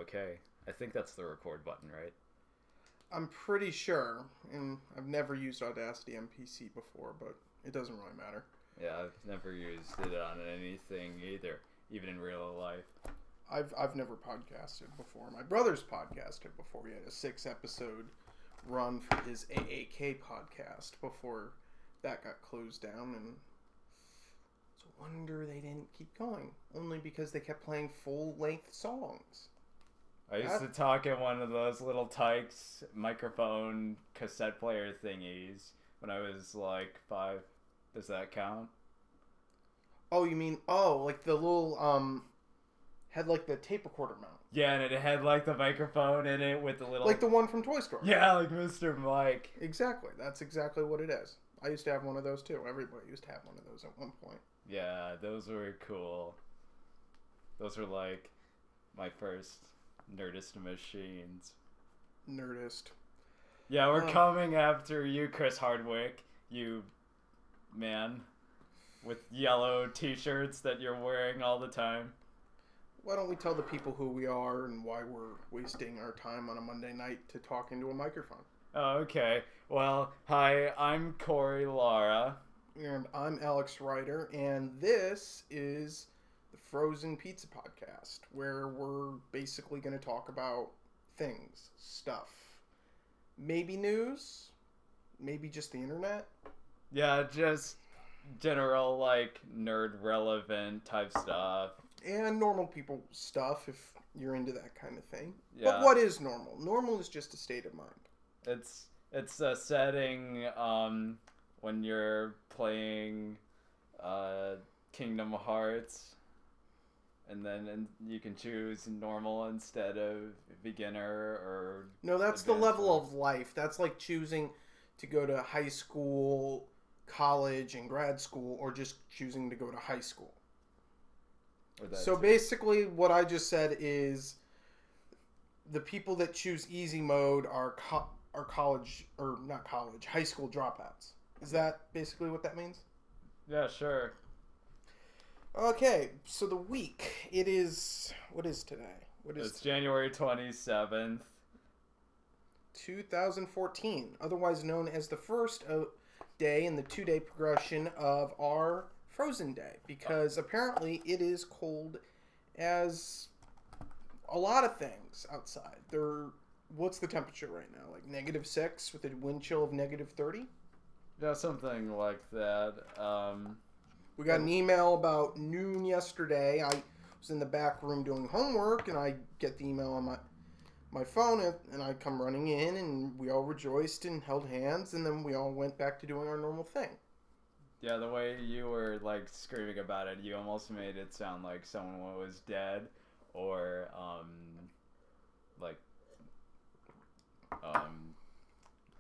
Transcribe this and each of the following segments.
okay. I think that's the record button, right? I'm pretty sure, and I've never used Audacity MPC before, but it doesn't really matter. Yeah, I've never used it on anything either, even in real life. I've never podcasted before. My brother's podcasted before. He had a 6-episode run for his AAK podcast before that got closed down, and it's a wonder they didn't keep going. Only because they kept playing full-length songs. I used to talk in one of those little Tykes microphone cassette player thingies when I was like 5. Does that count? Oh, you mean, like the little, had like the tape recorder mount. Yeah, and it had like the microphone in it with the little... Like the one from Toy Story. Yeah, like Mr. Mike. Exactly. That's exactly what it is. I used to have one of those too. Everybody used to have one of those at one point. Yeah, those were cool. Those were like my first Nerdist machines. Nerdist. Yeah, we're coming after you, Chris Hardwick. You man with yellow t-shirts that you're wearing all the time. Why don't we tell the people who we are and why we're wasting our time on a Monday night to talk into a microphone? Oh, okay. Well, hi, I'm Cory Lara. And I'm Alex Reiter, and this is the Frozen Pizza Podcast, where we're basically going to talk about things, stuff. Maybe news, maybe just the internet. Yeah, just general, like, nerd-relevant type stuff. And normal people stuff, if you're into that kind of thing. Yeah. But what is normal? Normal is just a state of mind. It's a setting when you're playing Kingdom Hearts, and you can choose normal instead of beginner or... No, that's the level of life. That's like choosing to go to high school, college, and grad school, or just choosing to go to high school. So basically what I just said is the people that choose easy mode are college, or not college, high school dropouts. Is that basically what that means? Yeah, sure. Okay, so the week, it is, what is today? It's January 27th. 2014, otherwise known as the first day in the 2-day progression of our Frozen Day, because apparently it is cold as a lot of things outside. What's the temperature right now? Like -6 with a wind chill of -30? Yeah, something like that. We got an email about noon yesterday. I was in the back room doing homework, and I get the email on my phone, and I come running in, and we all rejoiced and held hands, and then we all went back to doing our normal thing. Yeah, the way you were, like, screaming about it, you almost made it sound like someone was dead, or,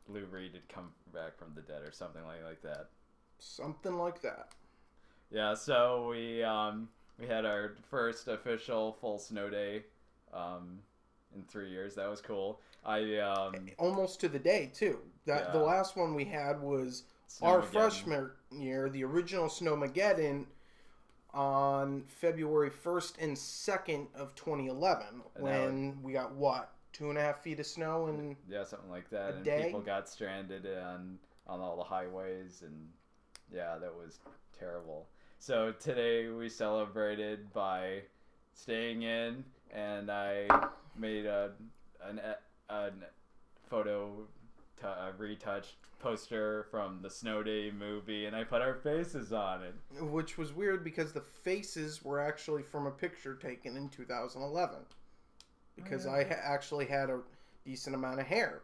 Lou Reed had come back from the dead, or something like that. Something like that. Yeah, so we had our first official full snow day, in 3 years. That was cool. Almost to the day, too. The last one we had was... Our freshman year, the original Snowmageddon, on February 1st and 2nd of 2011, when we got, 2.5 feet of snow in something like that, and day? People got stranded on all the highways, and yeah, that was terrible. So today we celebrated by staying in, and I made a photo retouched poster from the Snow Day movie, and I put our faces on it. Which was weird because the faces were actually from a picture taken in 2011. Because I actually had a decent amount of hair.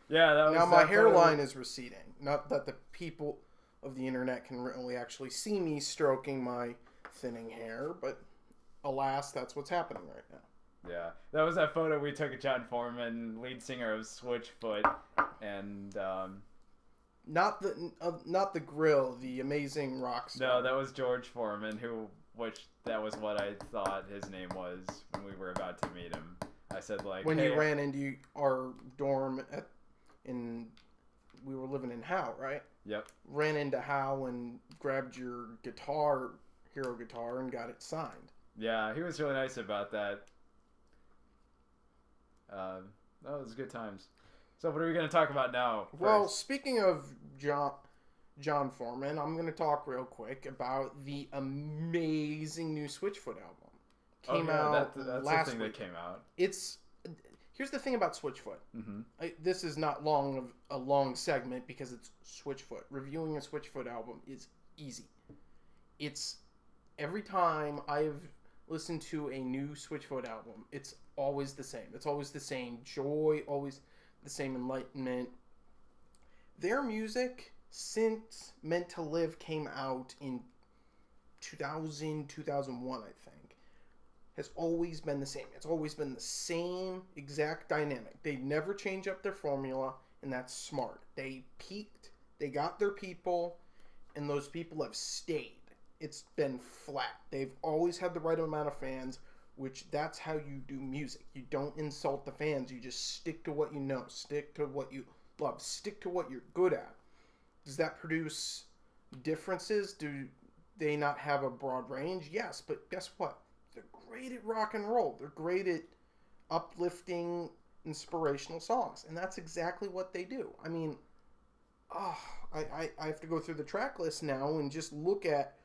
Yeah, that was... Now my hairline is receding. Not that the people of the internet can really actually see me stroking my thinning hair, but alas, that's what's happening right now. Yeah, that was that photo we took of John Foreman, lead singer of Switchfoot, and not the Grill, the amazing rock star. No, that was George Foreman, that was what I thought his name was when we were about to meet him. I said, like, when you ran into our dorm we were living in Howe, right? Yep. Ran into Howe and grabbed your guitar, hero guitar, and got it signed. Yeah, he was really nice about that. That was good times. So what are we going to talk about now? Well, speaking of Jon Foreman, I'm going to talk real quick about the amazing new Switchfoot album. Came out that's last the thing week. that came out. Here's the thing about Switchfoot. Mm-hmm. This is not a long segment because it's Switchfoot. Reviewing a Switchfoot album is easy. It's every time I've listened to a new Switchfoot album, it's always the same. It's always the same joy, always the same enlightenment. Their music, since Meant to Live came out in 2000, 2001, I think, has always been the same. It's always been the same exact dynamic. They never change up their formula, and that's smart. They peaked, they got their people, and those people have stayed. It's been flat. They've always had the right amount of fans, which that's how you do music. You don't insult the fans. You just stick to what you know. Stick to what you love. Stick to what you're good at. Does that produce differences? Do they not have a broad range? Yes, but guess what? They're great at rock and roll. They're great at uplifting, inspirational songs. And that's exactly what they do. I mean, I have to go through the track list now and just look at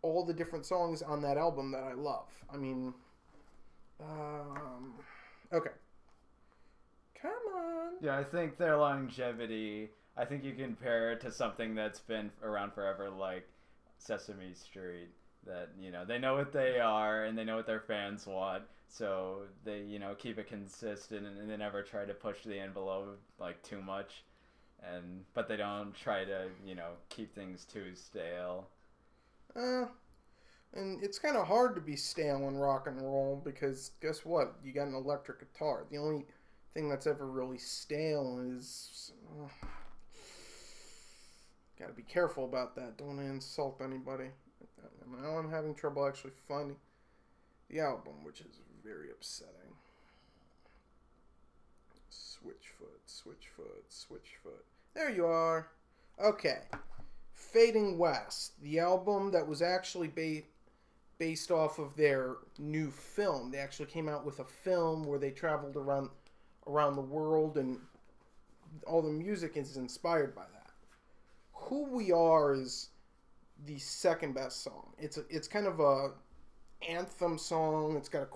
all the different songs on that album that I love. I mean, okay. Come on. Yeah, I think their longevity, I think you compare it to something that's been around forever, like Sesame Street. That, they know what they are and they know what their fans want, so they, keep it consistent and they never try to push the envelope, like, too much. But they don't try to, keep things too stale. And it's kind of hard to be stale in rock and roll because guess what? You got an electric guitar. The only thing that's ever really stale is... gotta be careful about that. Don't insult anybody. Now I'm having trouble actually finding the album, which is very upsetting. Switchfoot. There you are. Okay. Fading West, the album that was actually based off of their new film. They actually came out with a film where they traveled around the world, and all the music is inspired by that. Who We Are is the second best song. It's kind of a anthem song. It's got a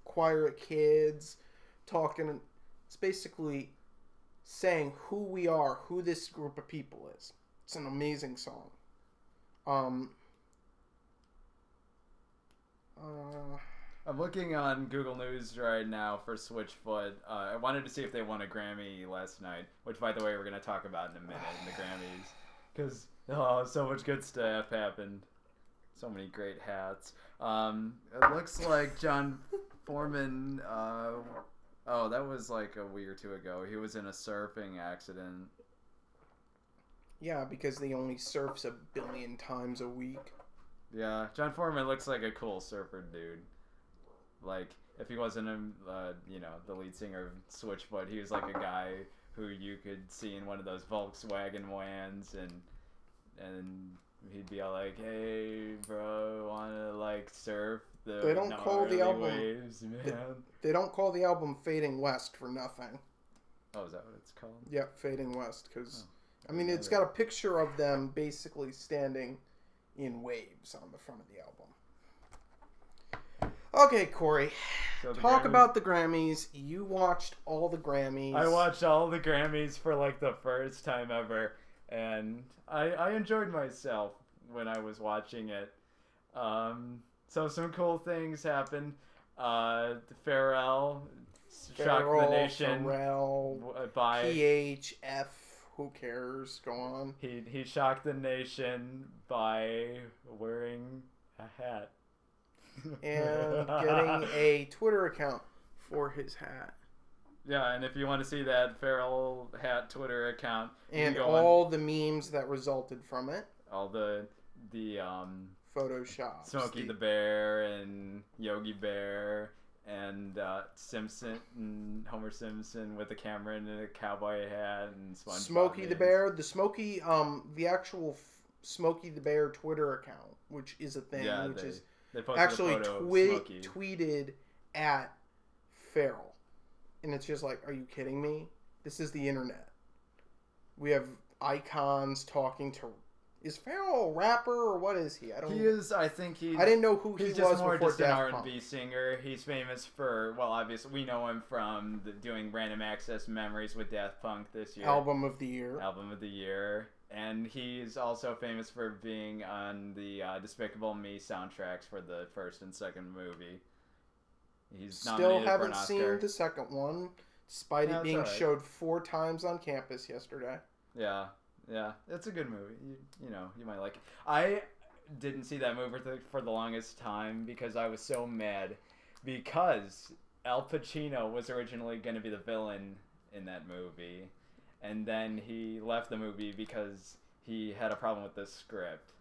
choir of kids talking. It's basically saying who we are, who this group of people is. It's an amazing song. I'm looking on Google News right now for Switchfoot. I wanted to see if they won a Grammy last night, which, by the way, we're going to talk about in a minute in the Grammys. Because, so much good stuff happened. So many great hats. It looks like Jon Foreman, that was like a week or two ago. He was in a surfing accident. Yeah, because he only surfs 1 billion times a week. Yeah, Jon Foreman looks like a cool surfer dude. Like, if he wasn't, the lead singer of Switchfoot, he was like a guy who you could see in one of those Volkswagen vans, and he'd be all like, "Hey, bro, wanna like surf the They don't call the album waves, man." They don't call the album Fading West for nothing. Oh, is that what it's called? Yep, Fading West, because it's got a picture of them basically standing in waves on the front of the album. Okay, Cory. So talk about the Grammys. You watched all the Grammys. I watched all the Grammys for like the first time ever, and I enjoyed myself when I was watching it. So some cool things happened. Pharrell shocked the nation. Pharrell, by PHF. Who cares? Go on. He shocked the nation by wearing a hat. And getting a Twitter account for his hat. Yeah, and if you want to see that Pharrell hat Twitter account, and all the memes that resulted from it, all the Photoshop, Smokey the Bear and Yogi Bear and Homer Simpson with a camera and a cowboy hat and SpongeBob Smokey the Bear, the actual Smokey the Bear Twitter account, which is a thing, they actually tweeted at Pharrell. and it's just like, are you kidding me? This is the internet. We have icons talking to. Is Pharrell a rapper or what is he? He is. I think he's. I didn't know who he was just more before just an Daft R&B Punk. singer. He's famous for, well, obviously we know him from doing Random Access Memories with Daft Punk this year. Album of the year. And he's also famous for being on the Despicable Me soundtracks for the first and second movie. He's Still haven't seen the second one, despite it being right. showed 4 times on campus yesterday. Yeah, it's a good movie. You know, you might like it. I didn't see that movie for the longest time because I was so mad because Al Pacino was originally going to be the villain in that movie, and then he left the movie because he had a problem with the script.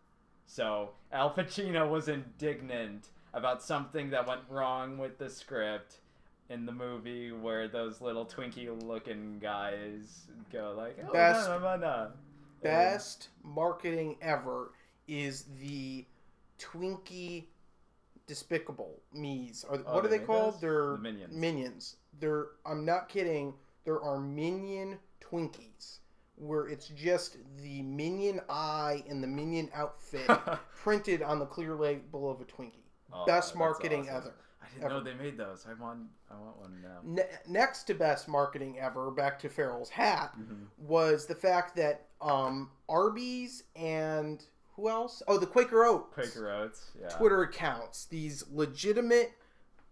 So Al Pacino was indignant about something that went wrong with the script in the movie where those little Twinkie-looking guys go like, oh, Best marketing ever is the Twinkie Despicable Me's. What are they called? Those? They're The Minions. Minions. I'm not kidding. There are Minion Twinkies where it's just the Minion eye and the Minion outfit printed on the clear label of a Twinkie. Best marketing awesome. ever. I didn't know they made those. I want one now. Next to best marketing ever, back to Pharrell's hat, was the fact that Arby's and who else? Oh, the Quaker Oats. Yeah. Twitter accounts. These legitimate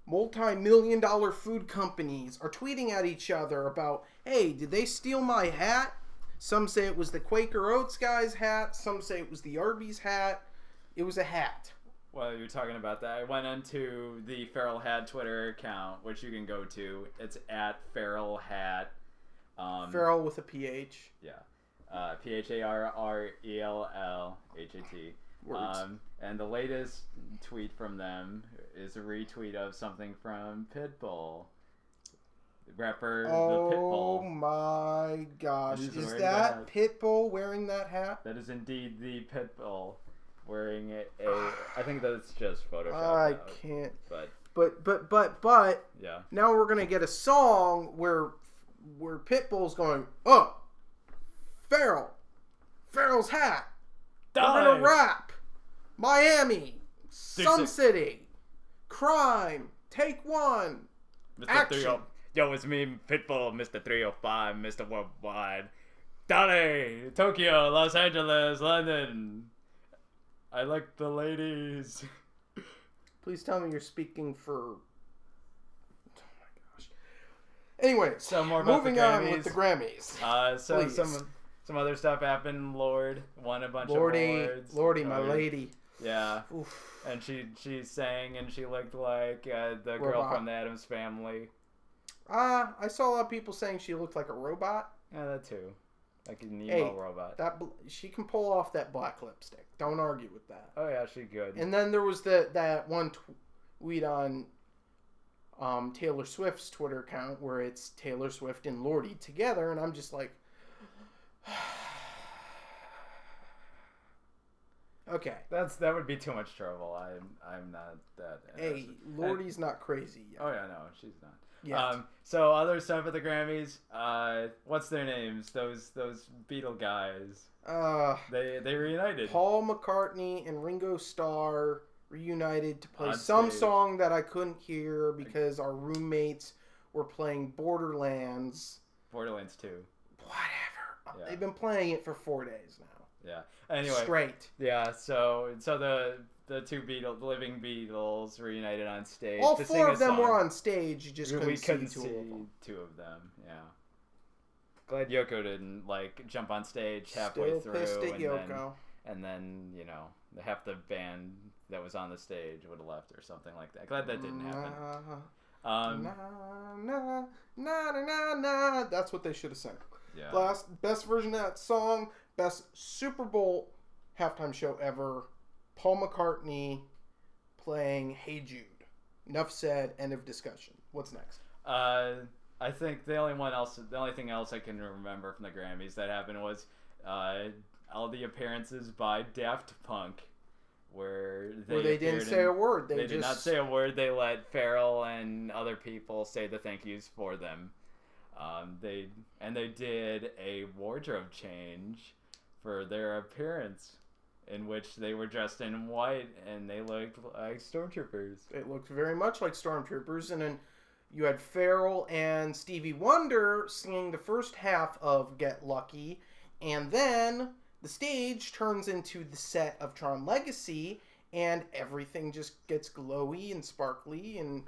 multi-million-dollar food companies are tweeting at each other about, hey, did they steal my hat? Some say it was the Quaker Oats guy's hat. Some say it was the Arby's hat. It was a hat. Well, you're talking about that. I went into the Feral Hat Twitter account, which you can go to. It's at Feral Hat. Feral with a PH. Yeah. PHARRELLHAT. And the latest tweet from them is a retweet of something from Pitbull. Rapper the Pitbull. Oh my gosh. Is that Pitbull wearing that hat? That is indeed the Pitbull. Wearing I think that's just Photoshop. I can't. But yeah. Now we're gonna get a song where Pitbull's going, oh, Pharrell's hat. Die. We're gonna rap. Miami, Sun City, crime, take one, action. Yo, it's me, Pitbull, Mr. 305, Mr. Worldwide. Dale, Tokyo, Los Angeles, London. I like the ladies. Please tell me you're speaking for... Oh my gosh. Anyway, so more about moving on with the Grammys. So some other stuff happened. Lorde won a bunch of awards. Lordy, my lady. Yeah. Oof. And she sang and she looked like the girl from the Addams Family. I saw a lot of people saying she looked like a robot. Yeah, that too. Like an emo robot. She can pull off that black lipstick. Don't argue with that. Oh yeah, she good. And then there was that one tweet on Taylor Swift's Twitter account where it's Taylor Swift and Lorde together, and I'm just like, okay. That would be too much trouble. I'm not that. Hey, Lorde's not crazy yet. Oh yeah, no, she's not. Yeah. So other stuff at the Grammys. What's their names? Those Beatle guys. They reunited. Paul McCartney and Ringo Starr reunited to play some song that I couldn't hear because our roommates were playing Borderlands. Borderlands 2. Whatever. Yeah. They've been playing it for 4 days now. Yeah. Anyway. Straight. Yeah. So the two living Beatles reunited on stage. All 4 of them were on stage. You just couldn't see two of them. Yeah. Glad Yoko didn't jump on stage halfway through. Pissed at Yoko. And then half the band that was on the stage would have left or something like that. Glad that didn't happen. Na. That's what they should have sang. Yeah. Best version of that song. Best Super Bowl halftime show ever. Paul McCartney playing Hey Jude. Enough said. End of discussion. What's next? I think the only thing else I can remember from the Grammys that happened was all the appearances by Daft Punk where they didn't say a word. They did not say a word. They let Farrell and other people say the thank yous for them. They did a wardrobe change for their appearance, in which they were dressed in white and they looked like stormtroopers. It looked very much like stormtroopers, and then you had Farrell and Stevie Wonder singing the first half of Get Lucky, and then the stage turns into the set of Tron Legacy, and everything just gets glowy and sparkly and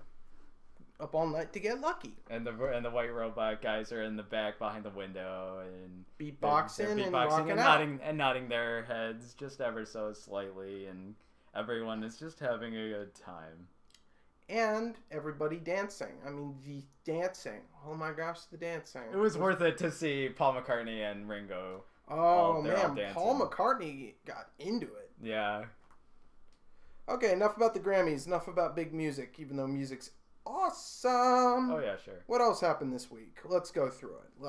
up all night to get lucky. And the white robot guys are in the back behind the window and beatboxing and rocking out. Nodding their heads just ever so slightly, and everyone is just having a good time. And everybody dancing. I mean, the dancing. Oh my gosh, the dancing. It was worth it to see Paul McCartney and Ringo. Oh man, Paul McCartney got into it. Yeah. Okay, enough about the Grammys. Enough about big music, even though music's awesome. Oh yeah, sure. What else happened this week? Let's go through it.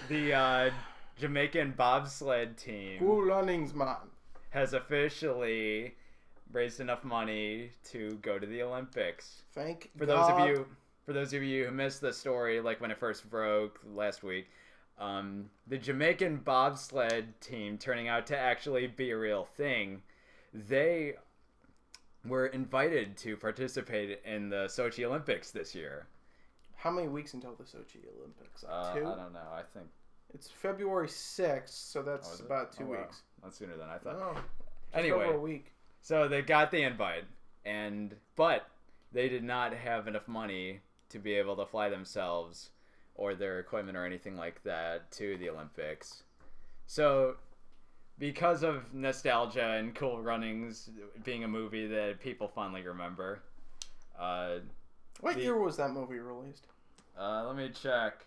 The Jamaican Bobsled team. Cool runnings, man. Has officially raised enough money to go to the Olympics. Thank God. For those of you who missed the story, like when it first broke last week, the Jamaican Bobsled team turning out to actually be a real thing. They were invited to participate in the Sochi Olympics this year. How many weeks until the Sochi Olympics? 2? I don't know. I think it's February 6th, so that's about 2 weeks. Wow. That's sooner than I thought. Oh, anyway, over a week. So they got the invite, but they did not have enough money to be able to fly themselves or their equipment or anything like that to the Olympics. So because of nostalgia and Cool Runnings being a movie that people fondly remember. What year was that movie released? Let me check.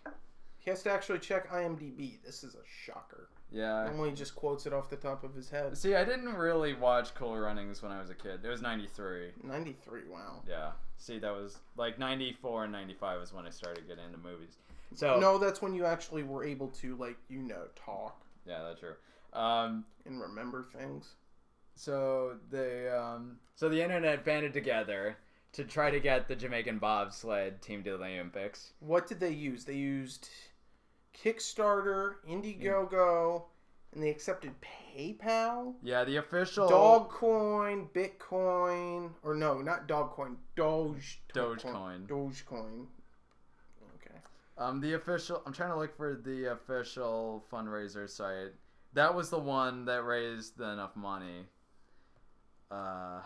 He has to actually check IMDb. This is a shocker. Yeah. Normally he just quotes it off the top of his head. See, I didn't really watch Cool Runnings when I was a kid. It was 93. 93, wow. Yeah. See, that was like 94 and 95 was when I started getting into movies. So no, that's when you actually were able to, talk. Yeah, that's true. And remember things. So the internet banded together to try to get the Jamaican Bobsled team to the Olympics. What did they use? They used Kickstarter, Indiegogo, and they accepted PayPal. Yeah, the official Dogecoin, Bitcoin, or no, not Dogecoin, Dogecoin. Dogecoin. Okay. The official. I'm trying to look for the official fundraiser site. That was the one that raised enough money. I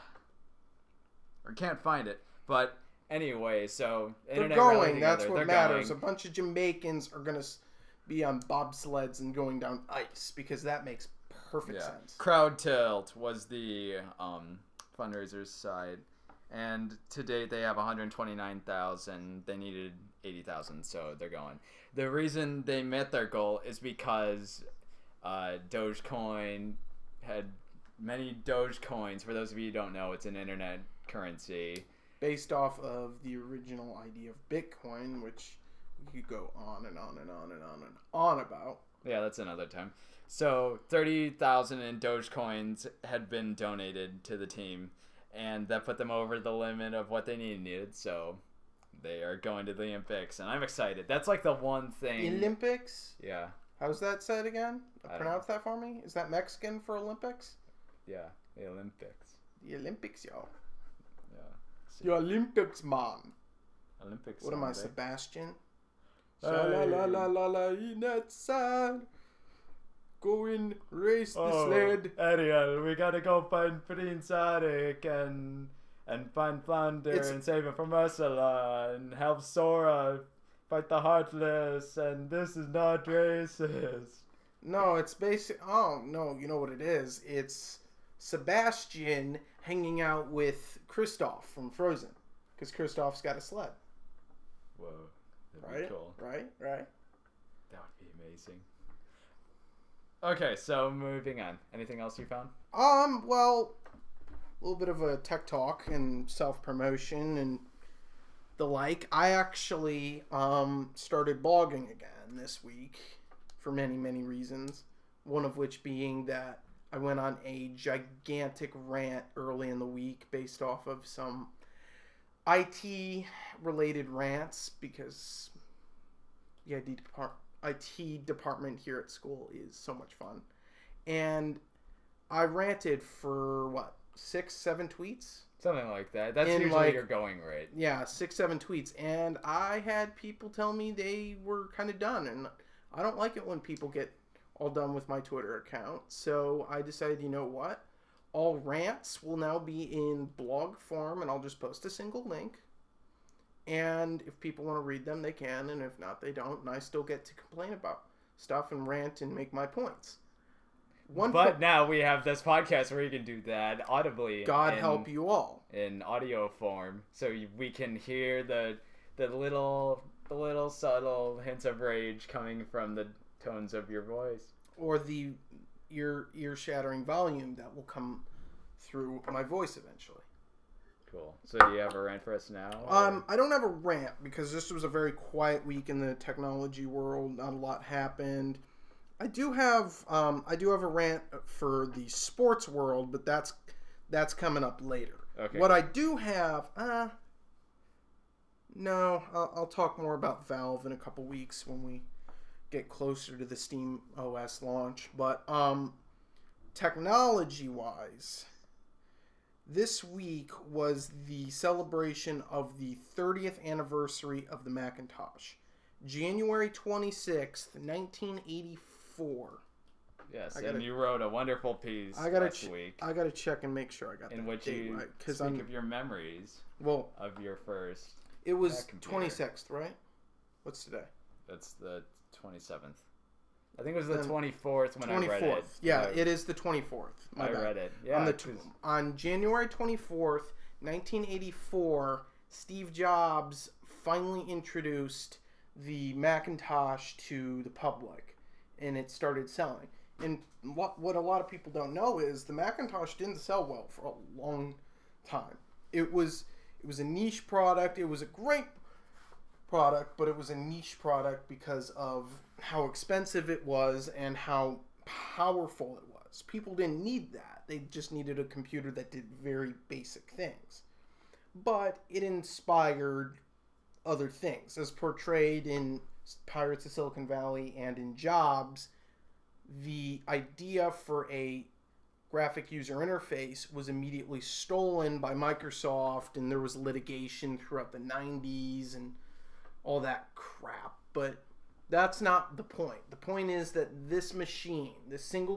can't find it, but anyway, so they're going. That's what matters. A bunch of Jamaicans are gonna be on bobsleds and going down ice because that makes perfect sense. Crowd Tilt was the fundraiser's side, and to date they have 129,000. They needed 80,000, so they're going. The reason they met their goal is because Dogecoin had many Dogecoins. For those of you who don't know, it's an internet currency based off of the original idea of Bitcoin, which we could go on and on and on and on and on about. Yeah, that's another time. So 30,000 in Dogecoins had been donated to the team, and that put them over the limit of what they needed. So they are going to the Olympics, and I'm excited. That's like the one thing. Olympics? Yeah. How's that said again? Pronounce that for me. Is that Mexican for Olympics? Yeah, the Olympics. The Olympics, y'all. Yeah. The Olympics, man. Olympics. What am I, Sebastian? Hey. La la la la la in that side. Go in, race the sled. Ariel, we gotta go find Prince Eric and find Flounder and save him from Ursula and help Sora fight the Heartless, and this is not racist. No, it's basic. Oh, no, you know what it is? It's Sebastian hanging out with Kristoff from Frozen. Because Kristoff's got a sled. Whoa. That'd be cool. Right? That would be amazing. Okay, so moving on. Anything else you found? Well, a little bit of a tech talk and self-promotion and the like. I actually started blogging again this week for many, many reasons. One of which being that I went on a gigantic rant early in the week based off of some IT-related rants because the IT department here at school is so much fun. And I ranted for, 6, 7 tweets? Something like that. That's usually your going rate. Yeah, 6, 7 tweets. And I had people tell me they were kind of done. And I don't like it when people get all done with my Twitter account. So I decided, you know what? All rants will now be in blog form, and I'll just post a single link. And if people want to read them, they can. And if not, they don't. And I still get to complain about stuff and rant and make my points. Now we have this podcast where you can do that audibly. God help you all. In audio form. So we can hear the little subtle hints of rage coming from the tones of your voice. Or the ear-shattering volume that will come through my voice eventually. Cool. So do you have a rant for us now? I don't have a rant because this was a very quiet week in the technology world. Not a lot happened. I do have a rant for the sports world, but that's coming up later. Okay. What I do have, no, I'll talk more about Valve in a couple weeks when we get closer to the Steam OS launch. But technology-wise, this week was the celebration of the 30th anniversary of the Macintosh. January 26th, 1984. Yes, and you wrote a wonderful piece last week. I got to check and make sure I got in that which date you right. speak of your memories of your first. It was 26th, right? What's today? That's the 27th. I think it was the 24th when 24th. I read it. Yeah, it is the 24th. I read it. Yeah. On January 24th, 1984, Steve Jobs finally introduced the Macintosh to the public, and it started selling. And what a lot of people don't know is the Macintosh didn't sell well for a long time. It was a niche product. It was a great product, but it was a niche product because of how expensive it was and how powerful it was. People didn't need that. They just needed a computer that did very basic things. But it inspired other things, as portrayed in Pirates of Silicon Valley and in Jobs. The idea for a graphic user interface was immediately stolen by Microsoft, and there was litigation throughout the 90s and all that crap. But that's not the point. The point is that this machine, this single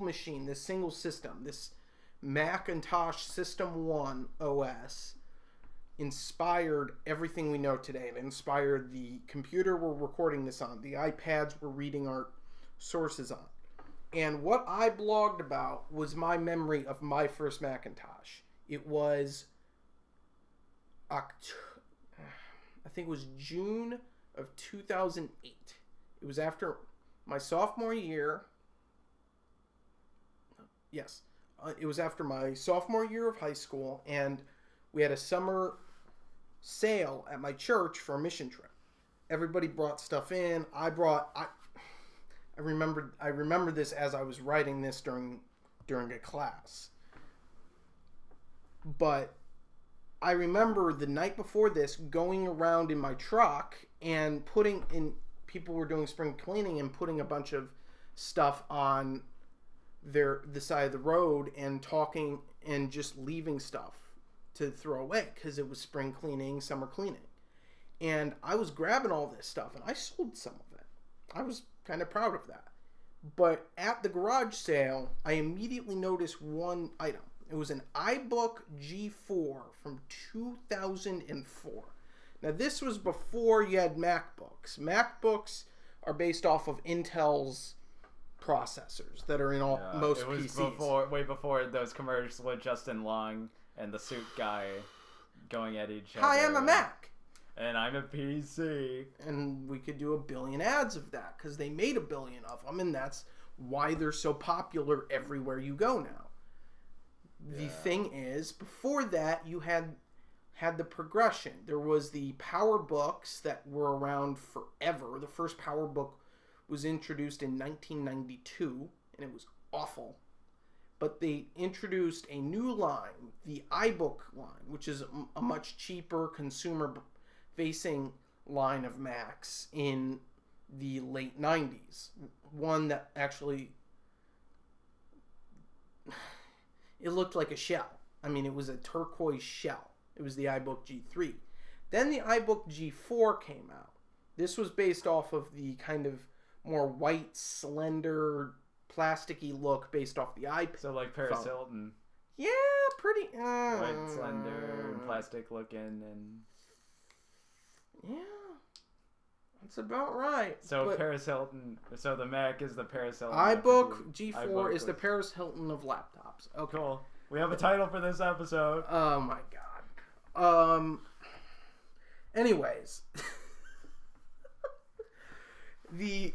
system, this Macintosh System 1 OS inspired everything we know today. It inspired the computer we're recording this on, the iPads we're reading our sources on. And what I blogged about was my memory of my first Macintosh. It was I think it was June of 2008. It was after my sophomore year. Yes. It was after my sophomore year of high school, and we had a summer sale at my church for a mission trip. Everybody brought stuff in. I remember this as I was writing this during a class. But I remember the night before this going around in my truck and people were doing spring cleaning and putting a bunch of stuff on the side of the road and talking and just leaving stuff to throw away because it was spring cleaning, summer cleaning. And I was grabbing all this stuff and I sold some of it. I was kind of proud of that. But at the garage sale, I immediately noticed one item. It was an iBook G4 from 2004. Now, this was before you had MacBooks. MacBooks are based off of Intel's processors that are in most PCs. It was way before those commercials with Justin Long and the suit guy going at each other. Hi, I'm a Mac. And I'm a PC. And we could do a billion ads of that because they made a billion of them, and that's why they're so popular everywhere you go now. Yeah. The thing is, before that, you had the progression. There was the PowerBooks that were around forever. The first PowerBook was introduced in 1992, and it was awful. but they introduced a new line, the iBook line, which is a much cheaper consumer-facing line of Macs in the late 90s. One that actually, it looked like a shell. I mean, it was a turquoise shell. It was the iBook G3. Then the iBook G4 came out. This was based off of the kind of more white, slender, plasticky look based off the iPad. So like Paris Hilton. Yeah, pretty. White, slender, and plastic looking, and yeah, that's about right. So Paris Hilton. So the Mac is the Paris Hilton. iBook G4 iBook is the Paris Hilton of laptops. Okay. Cool. We have a title for this episode. Oh my god. Anyways. The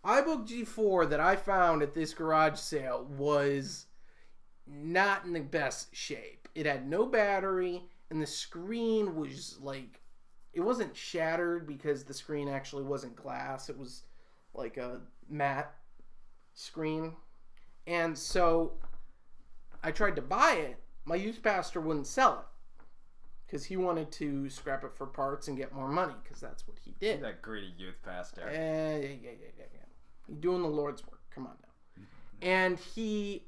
iBook G4 that I found at this garage sale was not in the best shape. It had no battery, and the screen was like, it wasn't shattered because the screen actually wasn't glass. It was like a matte screen. And so I tried to buy it. My youth pastor wouldn't sell it because he wanted to scrap it for parts and get more money, because that's what he did. That greedy youth pastor. Yeah. He's doing the Lord's work. Come on now. And he,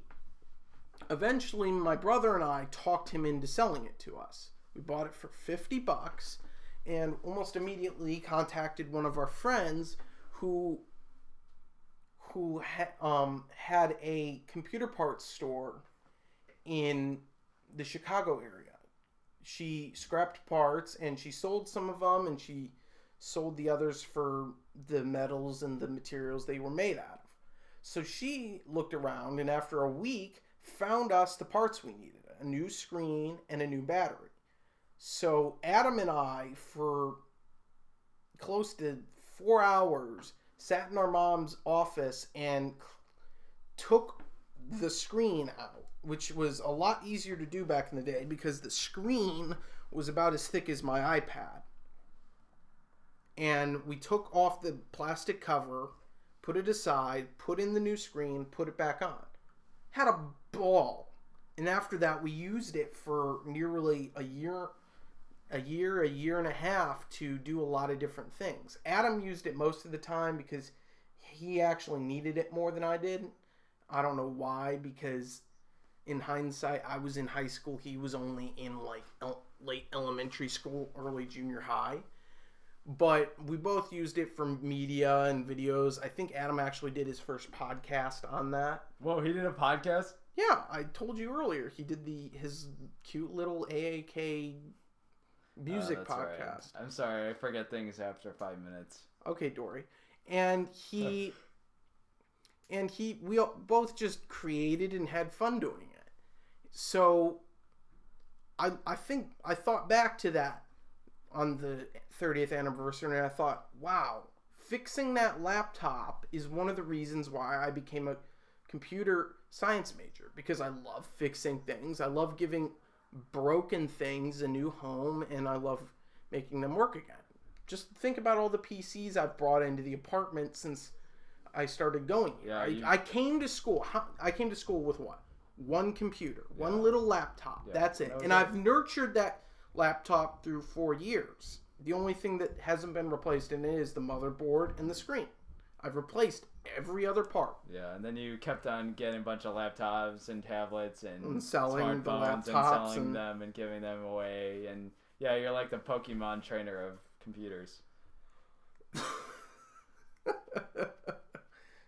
eventually, my brother and I talked him into selling it to us. We bought it for $50 and almost immediately contacted one of our friends who had a computer parts store in the Chicago area. She scrapped parts and she sold some of them, and she sold the others for the metals and the materials they were made out of. So she looked around, and after a week found us the parts we needed: a new screen and a new battery. So Adam and I, for close to 4 hours, sat in our mom's office and took the screen out, which was a lot easier to do back in the day because the screen was about as thick as my iPad. And we took off the plastic cover, put it aside, put in the new screen, put it back on. Had a ball. And after that, we used it for nearly a year and a half to do a lot of different things. Adam used it most of the time because he actually needed it more than I did. I don't know why, because in hindsight, I was in high school. He was only in like late elementary school, early junior high. But we both used it for media and videos. I think Adam actually did his first podcast on that. Whoa, he did a podcast? Yeah, I told you earlier. He did his cute little AAK music podcast. Right. I'm sorry, I forget things after 5 minutes. Okay, Dory. And we both just created and had fun doing it. So I thought back to that on the 30th anniversary, and I thought, wow, fixing that laptop is one of the reasons why I became a computer science major, because I love fixing things. I love giving broken things a new home, and I love making them work again. Just think about all the PCs I've brought into the apartment since I started going here. I came to school. I came to school with what? One computer, one little laptop. Yeah, that's it. And I've nurtured that laptop through 4 years. The only thing that hasn't been replaced in it is the motherboard and the screen. I've replaced every other part. Yeah, and then you kept on getting a bunch of laptops and tablets and selling the laptops and selling them and giving them away. And yeah, you're like the Pokemon trainer of computers.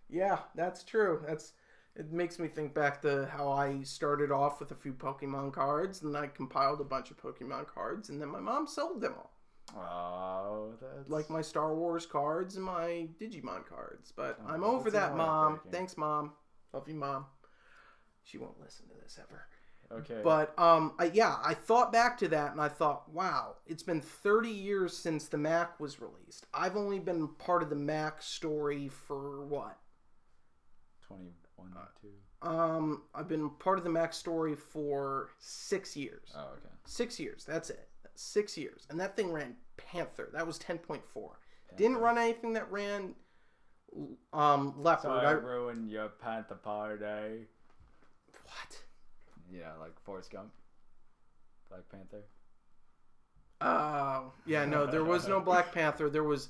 Yeah, that's true. It makes me think back to how I started off with a few Pokemon cards, and I compiled a bunch of Pokemon cards, and then my mom sold them all. Oh, that's... Like my Star Wars cards and my Digimon cards. But I'm over that, Mom. Thanks, Mom. Love you, Mom. She won't listen to this ever. Okay. But, I thought back to that, and I thought, wow, it's been 30 years since the Mac was released. I've only been part of the Mac story for what? 21, 2. I've been part of the Mac story for 6 years. Oh, okay. 6 years, that's it. 6 years. And that thing ran Panther. That was 10.4. Didn't run anything that ran Leopard. So I ruined your Panther party. What? Yeah, like Forrest Gump, Black Panther. Oh, yeah, no, there was no Black Panther. There was,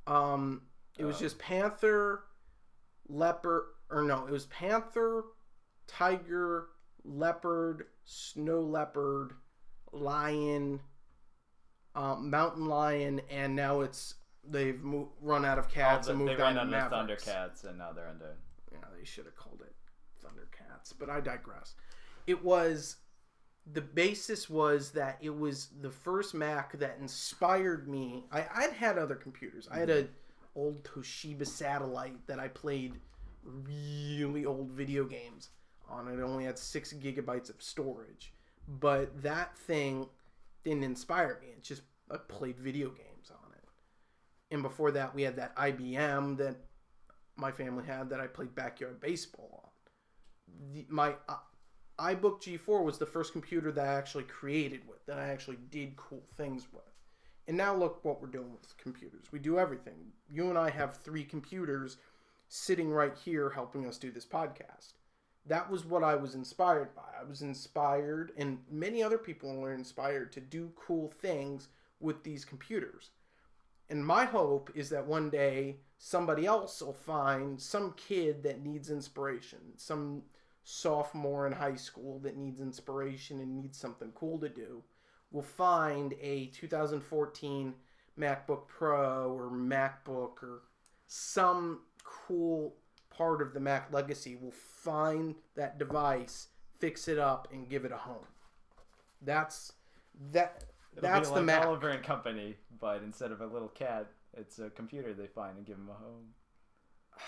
it was just Panther, Leopard, or no, it was Panther, Tiger, Leopard, Snow Leopard, Lion, Mountain Lion, and now they've run out of cats and moved on to Mavericks. Thundercats, and now they're under. Yeah, they should have called it Thundercats, but I digress. It was... The basis was that it was the first Mac that inspired me. I'd had other computers. I had an old Toshiba Satellite that I played really old video games on. It only had 6 gigabytes of storage. But that thing didn't inspire me. It just, I played video games on it. And before that, we had that IBM that my family had that I played backyard baseball on. My iBook G4 was the first computer that I actually created with, that I actually did cool things with. And now look what we're doing with computers. We do everything. You and I have 3 computers sitting right here helping us do this podcast. That was what I was inspired by. I was inspired, and many other people were inspired to do cool things with these computers. And my hope is that one day somebody else will find some kid that needs inspiration, some sophomore in high school that needs inspiration and needs something cool to do, will find a 2014 MacBook Pro or MacBook or some cool part of the Mac legacy, will find that device, fix it up, and give it a home. That's Like the Mac. Oliver and Company, but instead of a little cat, it's a computer they find and give them a home.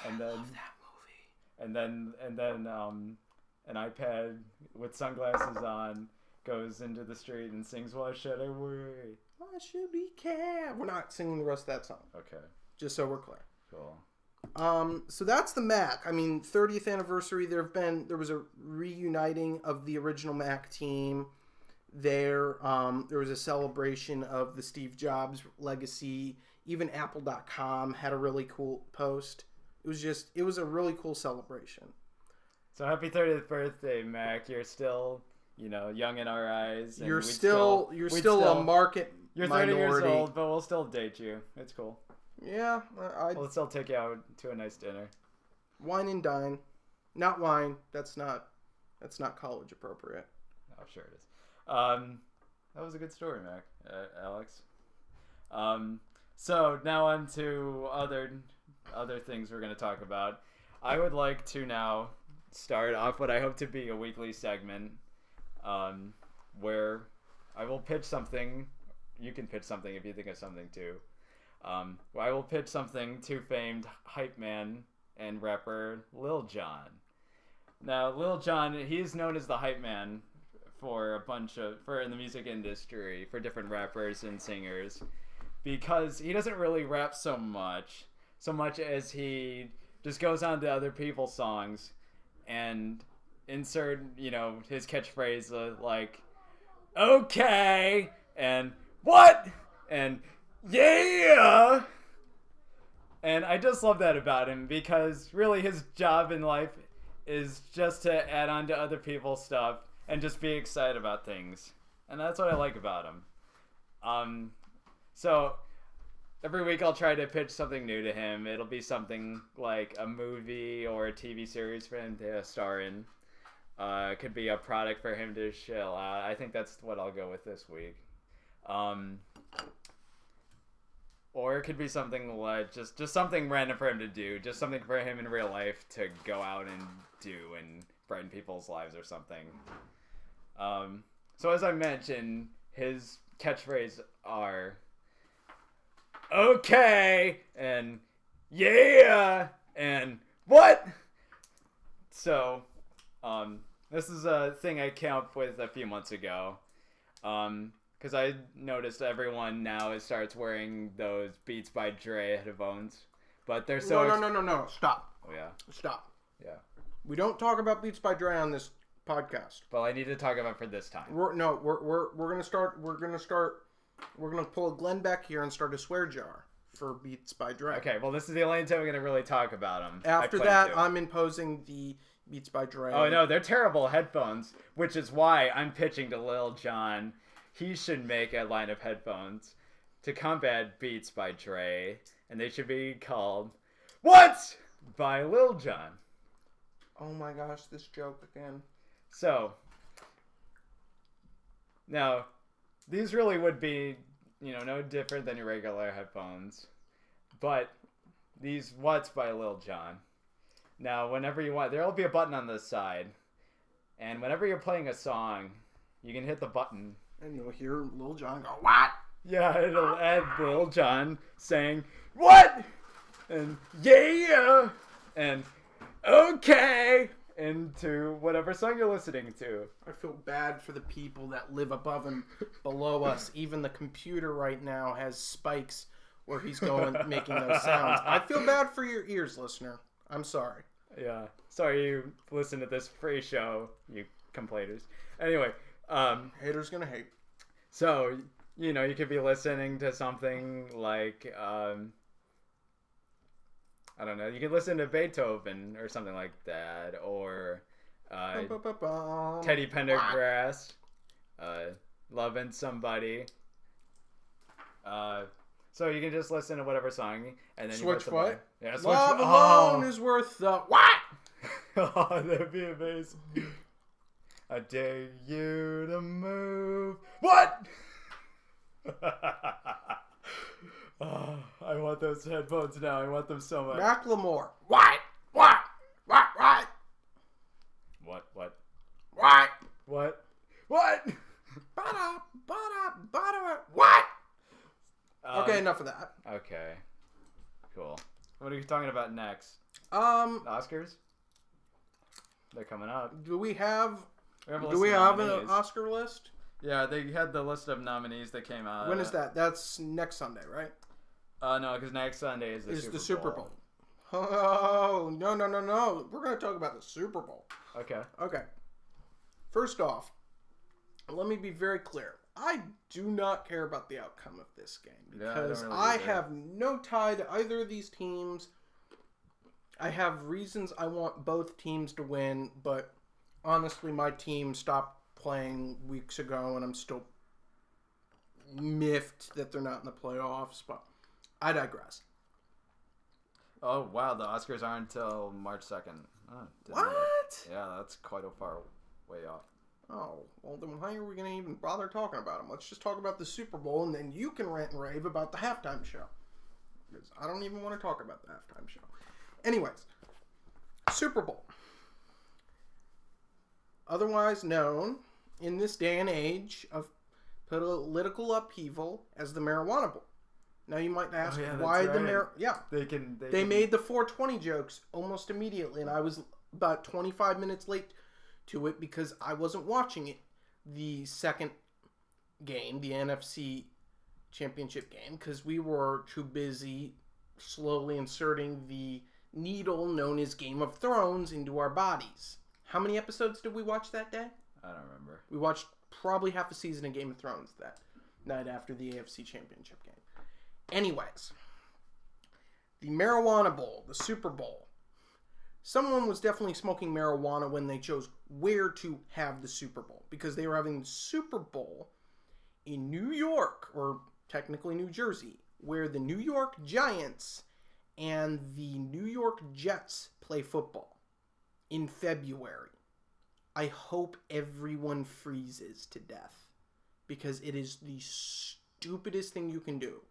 And then, I love that movie. And then an iPad with sunglasses on goes into the street and sings "Why Should I Worry? Why should we care?" We're not singing the rest of that song. Okay. Just so we're clear. Cool. So that's the Mac. I mean, 30th anniversary. There was a reuniting of the original Mac team. There was a celebration of the Steve Jobs legacy. Even Apple.com had a really cool post. It was a really cool celebration. So happy 30th birthday, Mac. You're still, young in our eyes. And you're still a market You're 30 minority. years old, but we'll still date you. It's cool. Yeah. We'll still take you out to a nice dinner. Wine and dine. Not wine. That's not college appropriate. Oh, sure it is. That was a good story, Mac. Alex. So now on to other things we're going to talk about. I would like to now start off what I hope to be a weekly segment, where I will pitch something. You can pitch something if you think of something too. Where I will pitch something to famed hype man and rapper Lil Jon. Now, Lil Jon, he's known as the hype man for in the music industry for different rappers and singers, because he doesn't really rap so much as he just goes on to other people's songs and insert, his catchphrase like, okay, and what, and yeah. And I just love that about him, because really his job in life is just to add on to other people's stuff and just be excited about things. And that's what I like about him. So every week I'll try to pitch something new to him. It'll be something like a movie or a TV series for him to star in. It could be a product for him to chill out. I think that's what I'll go with this week. Or it could be something like just something random for him to do. Just something for him in real life to go out and do and brighten people's lives or something. So as I mentioned, his catchphrase are okay and yeah and what? So, this is a thing I came up with a few months ago. Because I noticed everyone now starts wearing those Beats by Dre headphones. But they're so... No. Stop. Oh, yeah. Stop. Yeah. We don't talk about Beats by Dre on this podcast. Well, I need to talk about it for this time. We're gonna pull a Glenn back here and start a swear jar for Beats by Dre. Okay, well, this is the only time we're gonna really talk about them. After that, I'm imposing the Beats by Dre. Oh no, they're terrible headphones, which is why I'm pitching to Lil Jon. He should make a line of headphones to combat Beats by Dre, and they should be called What by Lil Jon. Oh my gosh, this joke again. So, now, these really would be, no different than your regular headphones, but these What's by Lil Jon. Now, whenever you want, there'll be a button on the side, and whenever you're playing a song, you can hit the button. And you'll hear Lil Jon go, what? Yeah, it'll add Lil Jon saying, what? And yeah, and okay, into whatever song you're listening to. I feel bad for the people that live above and below us. Even the computer right now has spikes where he's going, making those sounds. I feel bad for your ears, listener. I'm sorry. Yeah. Sorry you listen to this free show, you complainers. Anyway. Haters gonna hate. So, you could be listening to something like, I don't know, you could listen to Beethoven or something like that, or Teddy Pendergrass, Lovin' Somebody. So you can just listen to whatever song, and then Switch what? Yeah, switch. Love alone is worth the what? Oh, that'd be amazing. I dare you to move. What? Oh, I want those headphones now. I want them so much. Macklemore. What? What? What? What? What? What? What? What? What? What? Okay, enough of that. Okay. Cool. What are you talking about next? The Oscars? They're coming up. Do we have an Oscar list? Yeah, they had the list of nominees that came out. When is that? That's next Sunday, right? No, because next Sunday is the Super Bowl. Oh, no. We're going to talk about the Super Bowl. Okay. First off, let me be very clear. I do not care about the outcome of this game because I have no tie to either of these teams. I have reasons I want both teams to win, but honestly, my team stopped playing weeks ago, and I'm still miffed that they're not in the playoffs, but I digress. Oh, wow, the Oscars aren't until March 2nd. Oh, what? Yeah, that's quite a far way off. Oh, well, then why are we going to even bother talking about them? Let's just talk about the Super Bowl, and then you can rant and rave about the halftime show. Because I don't even want to talk about the halftime show. Anyways, Super Bowl. Otherwise known in this day and age of political upheaval as the marijuana bowl. Now you might ask why the They made the 420 jokes almost immediately, and I was about 25 minutes late to it because I wasn't watching it. The second game, the NFC Championship game, because we were too busy slowly inserting the needle known as Game of Thrones into our bodies. How many episodes did we watch that day? I don't remember. We watched probably half a season of Game of Thrones that night after the AFC Championship game. Anyways, the marijuana bowl, the Super Bowl. Someone was definitely smoking marijuana when they chose where to have the Super Bowl, because they were having the Super Bowl in New York, or technically New Jersey, where the New York Giants and the New York Jets play football in February. I hope everyone freezes to death, because it is the stupidest thing you can do,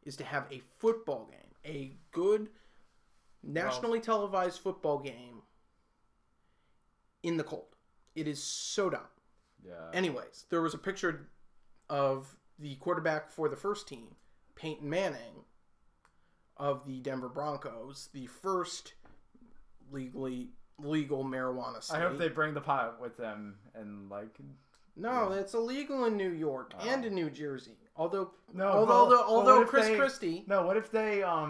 is to have a football game, a good nationally televised football game in the cold. It is so dumb. Yeah. Anyways, there was a picture of the quarterback for the first team, Peyton Manning, of the Denver Broncos, the first legal marijuana state. I hope they bring the pot with them and No, it's illegal in New York and in New Jersey. Although Chris Christie. No, what if they Are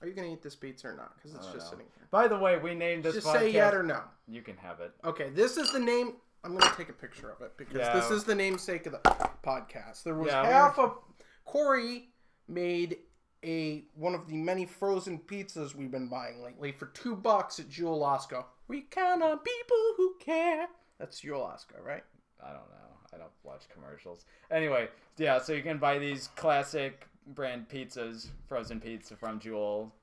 you going to eat this pizza or not? Because it's just sitting here. By the way, we named this just podcast. say yes or no. You can have it. Okay, this is the name. I'm going to take a picture of it because this is the namesake of the podcast. There was Cory made one of the many frozen pizzas we've been buying lately for $2 at Jewel Osco. We count on people who care. That's Jewel Osco, right? I don't know. I don't watch commercials. Anyway, yeah, so you can buy these classic brand pizzas, frozen pizza from Jewel,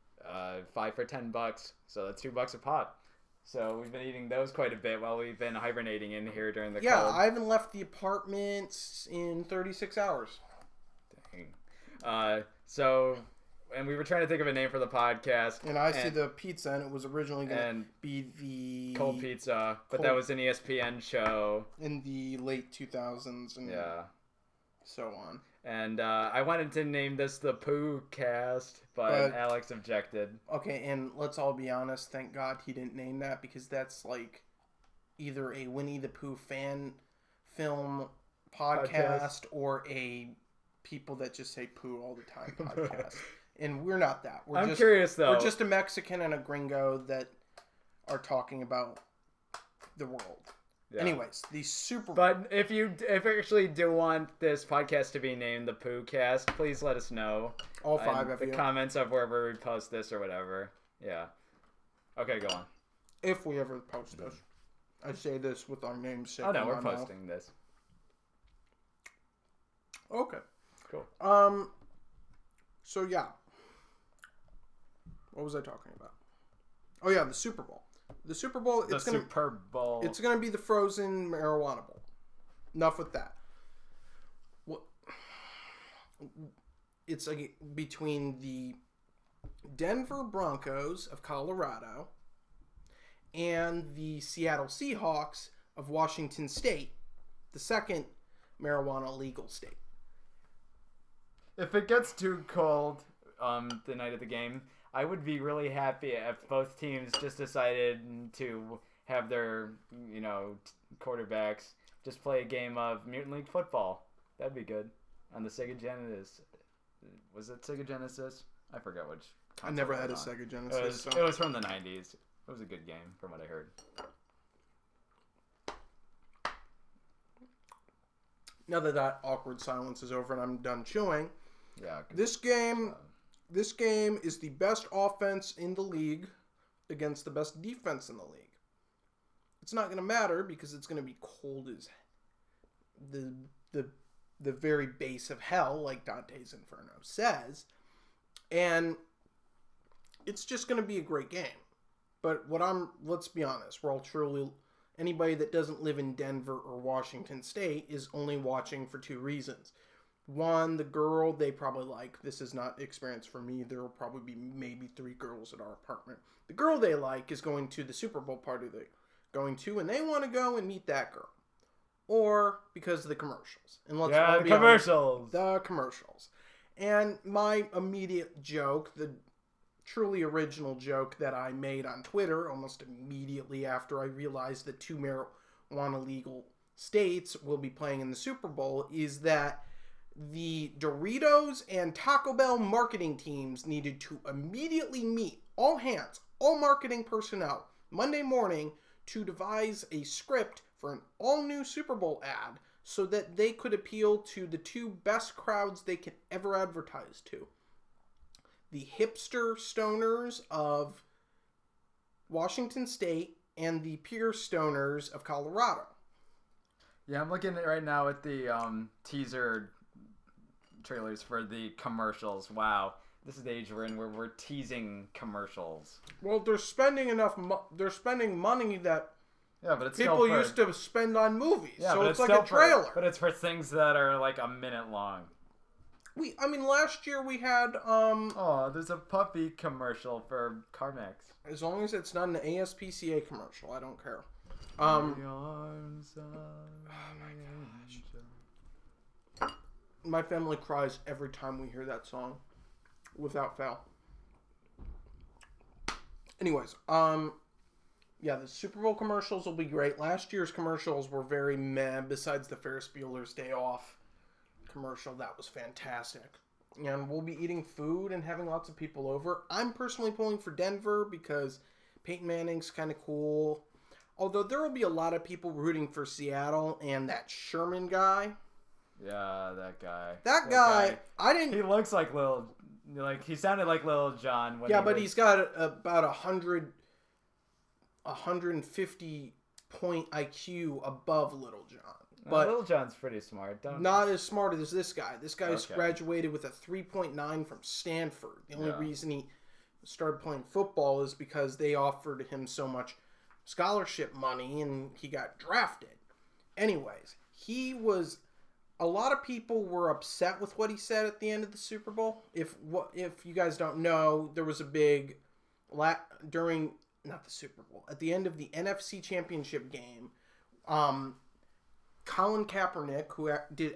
5 for $10. So that's $2 a pop. So we've been eating those quite a bit while we've been hibernating in here during the cold. I haven't left the apartment in 36 hours. Dang. And we were trying to think of a name for the podcast. And I see the pizza, and it was originally going to be the... Cold Pizza, but that was an ESPN show. In the late 2000s and so on. And I wanted to name this the Pooh Cast, but Alex objected. Okay, and let's all be honest. Thank God he didn't name that, because that's like either a Winnie the Pooh fan film podcast or a people that just say Pooh all the time podcast. And we're not that. I'm curious, though. We're just a Mexican and a gringo that are talking about the world. Yeah. Anyways, the Super Bowl. But if you actually do want this podcast to be named the Pooh Cast, please let us know. All 5 of you. The comments of wherever we post this or whatever. Yeah. Okay, go on. If we ever post this. I say this with our names. Oh, no, we're posting this. Okay. Cool. So, yeah. What was I talking about? Oh, yeah, the Super Bowl. The Super Bowl. Super Bowl. It's going to be the frozen marijuana bowl. Enough with that. What? It's like between the Denver Broncos of Colorado and the Seattle Seahawks of Washington State, the second marijuana legal state. If it gets too cold the night of the game, I would be really happy if both teams just decided to have their, quarterbacks just play a game of Mutant League football. That'd be good. On the Sega Genesis. Was it Sega Genesis? I forgot which console. I never had a Sega Genesis. It was from the 90s. It was a good game from what I heard. Now that awkward silence is over and I'm done chewing, yeah, this game is the best offense in the league against the best defense in the league. It's not going to matter because it's going to be cold as the very base of hell, like Dante's Inferno says, and it's just going to be a great game. But let's be honest, we're all truly, anybody that doesn't live in Denver or Washington State is only watching for 2 reasons. One, the girl they probably like. This is not experience for me. There will probably be maybe 3 girls at our apartment. The girl they like is going to the Super Bowl party they're going to, and they want to go and meet that girl. Or because of the commercials. And let's all be commercials. Honest, the commercials. And my immediate joke, the truly original joke that I made on Twitter almost immediately after I realized that 2 marijuana legal states will be playing in the Super Bowl, is that the Doritos and Taco Bell marketing teams needed to immediately meet all hands, all marketing personnel, Monday morning to devise a script for an all-new Super Bowl ad so that they could appeal to the 2 best crowds they could ever advertise to. The hipster stoners of Washington State and the pure stoners of Colorado. Yeah, I'm looking right now at the teaser trailers for the commercials. Wow, this is the age we're in where we're teasing commercials. Well, they're spending they're spending money that but it's people used to spend on movies. Yeah, so it's like a trailer. But it's for things that are like a minute long. Last year we had there's a puppy commercial for CarMax. As long as it's not an ASPCA commercial, I don't care. Oh my gosh. My family cries every time we hear that song, without fail. Anyways, the Super Bowl commercials will be great. Last year's commercials were very meh, besides the Ferris Bueller's Day Off commercial. That was fantastic. And we'll be eating food and having lots of people over. I'm personally pulling for Denver because Peyton Manning's kind of cool. Although there will be a lot of people rooting for Seattle and that Sherman guy. Yeah, that guy. That guy. I didn't. He looks like Lil Like, he sounded like Lil Jon. But he's got about 150 point IQ above Lil Jon. But Lil Jon's pretty smart. Not as smart as this guy. This guy's graduated with a 3.9 from Stanford. The only reason he started playing football is because they offered him so much scholarship money and he got drafted. Anyways, a lot of people were upset with what he said at the end of the Super Bowl. If you guys don't know, there was a big during not the Super Bowl, at the end of the NFC Championship game, Colin Kaepernick, who did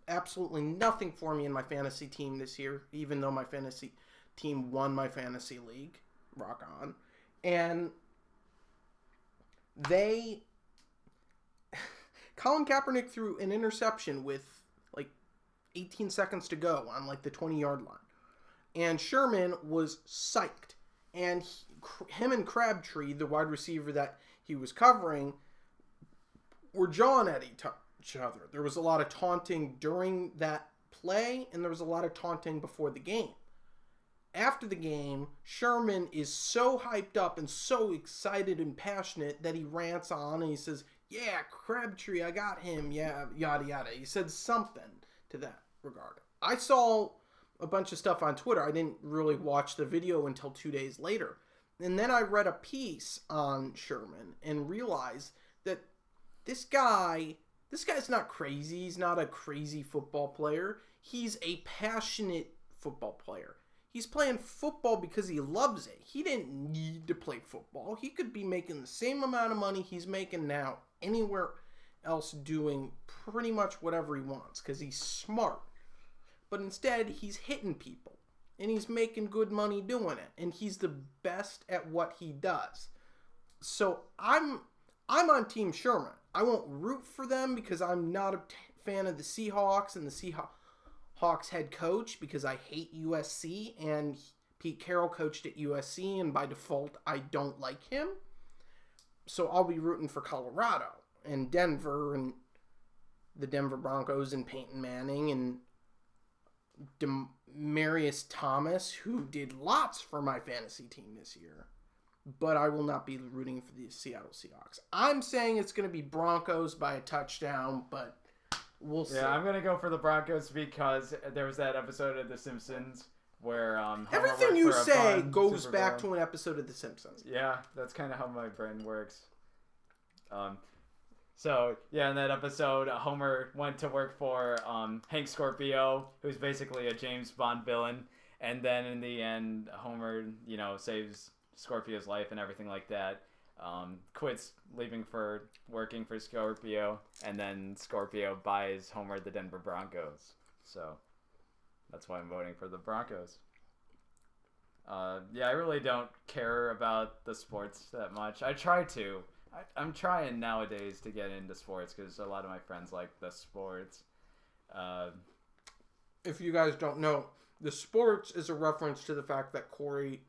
absolutely nothing for me in my fantasy team this year, even though my fantasy team won my fantasy league, rock on, and Colin Kaepernick threw an interception with like 18 seconds to go on like the 20-yard line. And Sherman was psyched. And him and Crabtree, the wide receiver that he was covering, were jawing at each other. There was a lot of taunting during that play, and there was a lot of taunting before the game. After the game, Sherman is so hyped up and so excited and passionate that he rants on and he says, "Yeah, Crabtree, I got him, yeah, yada yada." He said something to that regard. I saw a bunch of stuff on Twitter. I didn't really watch the video until 2 days later. And then I read a piece on Sherman and realized that this guy's not crazy. He's not a crazy football player. He's a passionate football player. He's playing football because he loves it. He didn't need to play football. He could be making the same amount of money he's making now anywhere else doing pretty much whatever he wants because he's smart. But instead, he's hitting people. And he's making good money doing it. And he's the best at what he does. So I'm on Team Sherman. I won't root for them because I'm not a fan of the Seahawks and the Seahawks head coach because I hate USC. And Pete Carroll coached at USC. And by default, I don't like him. So I'll be rooting for Colorado and Denver and the Denver Broncos and Peyton Manning and Demarius Thomas, who did lots for my fantasy team this year. But I will not be rooting for the Seattle Seahawks. I'm saying it's going to be Broncos by a touchdown, but we'll see. Yeah, I'm going to go for the Broncos because there was that episode of The Simpsons where everything you say goes back to an episode of The Simpsons. Yeah, that's kind of how my brain works. So, yeah, in that episode, Homer went to work for Hank Scorpio, who's basically a James Bond villain. And then in the end, Homer, saves Scorpio's life and everything like that. Quits working for Scorpio. And then Scorpio buys Homer the Denver Broncos. So, that's why I'm voting for the Broncos. I really don't care about the sports that much. I try to. I'm trying nowadays to get into sports because a lot of my friends like the sports. If you guys don't know, the sports is a reference to the fact that Cory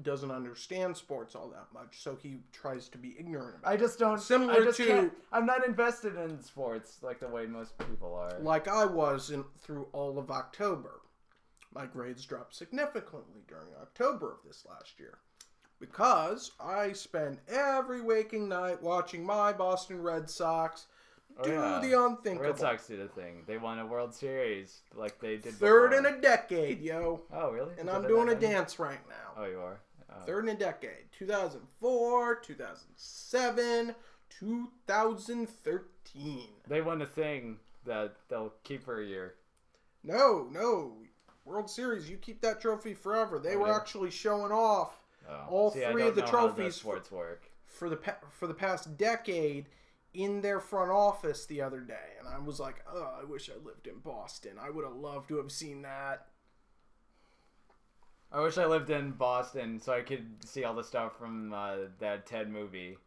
doesn't understand sports all that much, so he tries to be ignorant about it. I just don't. I'm not invested in sports like the way most people are. Like I was through all of October. My grades dropped significantly during October of this last year. Because I spend every waking night watching my Boston Red Sox do the unthinkable. Red Sox did a thing. They won a World Series like they did Third before. in a decade, yo. Oh, really? And I'm doing a dance right now. Oh, you are? Oh. Third in a decade. 2004, 2007, 2013. They won a thing that they'll keep for a year. No. World Series, you keep that trophy forever. They were actually showing off all three of the trophies sports work for the past decade in their front office the other day, and I was like, "Oh, I wish I lived in Boston. I would have loved to have seen that." I wish I lived in Boston so I could see all the stuff from that Ted movie,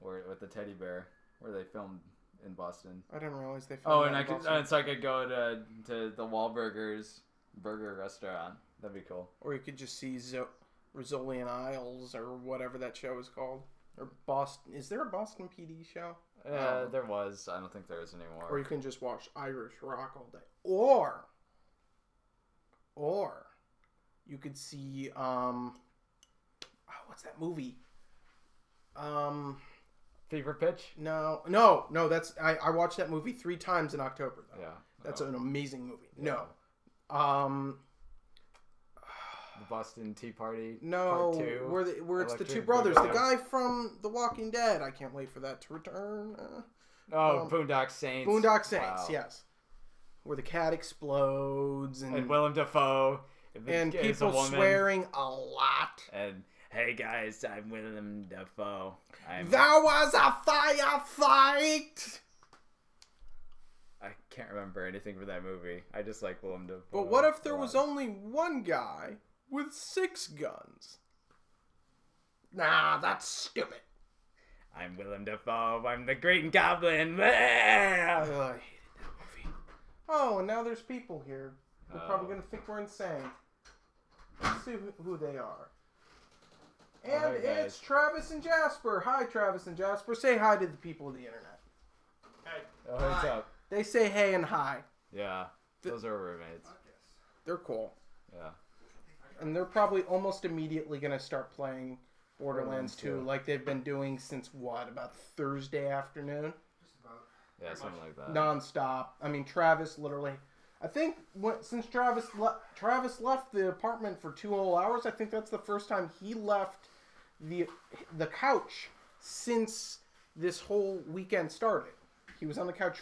with the teddy bear, where they filmed in Boston. I didn't realize they filmed. So I could go to the Wahlburgers burger restaurant. That'd be cool. Or you could just see Rizzoli and Isles, or whatever that show is called. Or Boston. Is there a Boston PD show? There was. I don't think there is anymore. Or you can just watch Irish Rock all day. Or Or you could see what's that movie? Fever Pitch? No. That's I watched that movie 3 times in October. Though. Yeah, that's an amazing movie. Yeah. No, the Boston Tea Party. No, Part 2, where it's the Electric 2 brothers, the Boogaloo. guy from The Walking Dead. I can't wait for that to return. Boondock Saints. Boondock Saints, Wow. yes, where the cat explodes and Willem Dafoe. and Is a people woman. swearing a lot. And hey guys, I'm Willem Dafoe. There was a firefight. I can't remember anything from that movie. I just like Willem Dafoe. But what if there was only one guy with 6 guns? Nah, that's stupid. I'm Willem Dafoe. I'm the Green Goblin. I hated that movie. Oh, and now there's people here. They're probably going to think we're insane. Let's see who they are. And hey, it's Travis and Jasper. Hi, Travis and Jasper. Say hi to the people of the internet. Hey. Oh, what's up? They say hey and hi. Yeah, those are roommates. They're cool. Yeah. And they're probably almost immediately going to start playing Borderlands 2 like they've been doing since about Thursday afternoon? Just about. Yeah, something like that. Non-stop. I mean, Travis literally... I think since Travis left the apartment for 2 whole hours, I think that's the first time he left the couch since this whole weekend started. He was on the couch